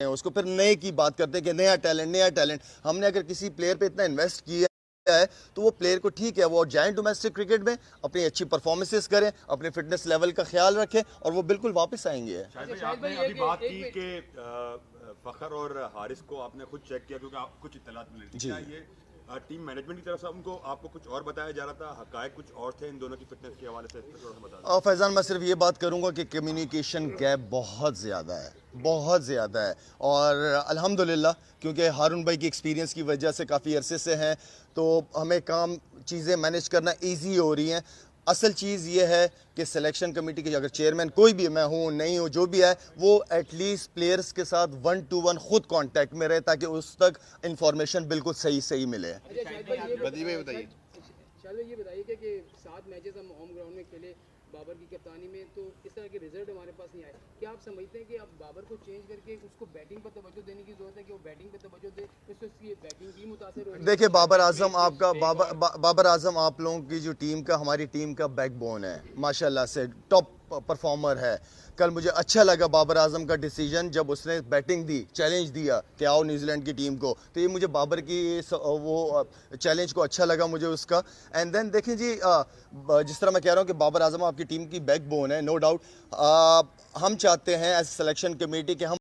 اس کو پھر نئے کی بات کرتے ہیں کہ نیا ٹیلنٹ. ہم نے اگر کسی پلیئر پہ اتنا انویسٹ کیا ہے تو وہ پلیئر کو ٹھیک ہے وہ جائیں ڈومیسٹک کرکٹ میں اپنی اچھی پرفارمنسز کریں, اپنے فٹنس لیول کا خیال رکھیں اور وہ بالکل واپس آئیں گے. شاہد بھائی آپ نے ابھی بات کی کہ فخر اور حارث کو آپ نے خود چیک کیا کیونکہ آپ کچھ اطلاعات مل رہی تھی, کیا یہ ٹیم مینجمنٹ کی طرف سے آپ کو کچھ اور بتایا جا رہا تھا, حقائق کچھ اور تھے ان دونوں کی فٹنس کے حوالے سے؟ فیضان میں صرف یہ بات کروں گا کہ کمیونیکیشن گیپ بہت زیادہ ہے اور الحمدللہ کیونکہ ہارون بھائی کی ایکسپیرینس کی وجہ سے کافی عرصے سے ہیں تو ہمیں چیزیں مینیج کرنا ایزی ہو رہی ہیں. اصل چیز یہ ہے کہ سلیکشن کمیٹی کے اگر چیئرمین کوئی بھی میں ہوں نہیں ہوں جو بھی ہے وہ ایٹ لیسٹ پلیئرز کے ساتھ 1 to 1 خود کانٹیکٹ میں رہے تاکہ اس تک انفارمیشن بالکل صحیح ملے. چلو یہ بتائیے کہ 7 میچز ہم ہوم گراؤنڈ میں کھیلے بابر کی کپتانی میں تو اس طرح کے رزلٹ ہمارے پاس نہیں آئے. کیا آپ سمجھتے ہیں کہ اب بابر کو چینج کر کے اس کو بیٹنگ پر توجہ دینے کی ضرورت ہے کہ وہ بیٹنگ پہ توجہ دے, اس سے اس کی بیٹنگ بھی متاثر ہو رہی ہے؟ دیکھیں بابر اعظم آپ لوگوں کی جو ٹیم کا ہماری ٹیم کا بیک بون ہے, ماشاءاللہ سے ٹاپ پرفارمر ہے. کل مجھے اچھا لگا بابر اعظم کا ڈیسیجن جب اس نے بیٹنگ دی, چیلنج دیا کہ آؤ نیوزی لینڈ کی ٹیم کو, تو یہ مجھے بابر کی وہ چیلنج کو اچھا لگا مجھے اس کا. اینڈ دین دیکھیں جی جس طرح میں کہہ رہا ہوں کہ بابر اعظم آپ کی ٹیم کی بیک بون ہے, نو ڈاؤٹ. ہم چاہتے ہیں ایز سلیکشن کمیٹی کہ ہم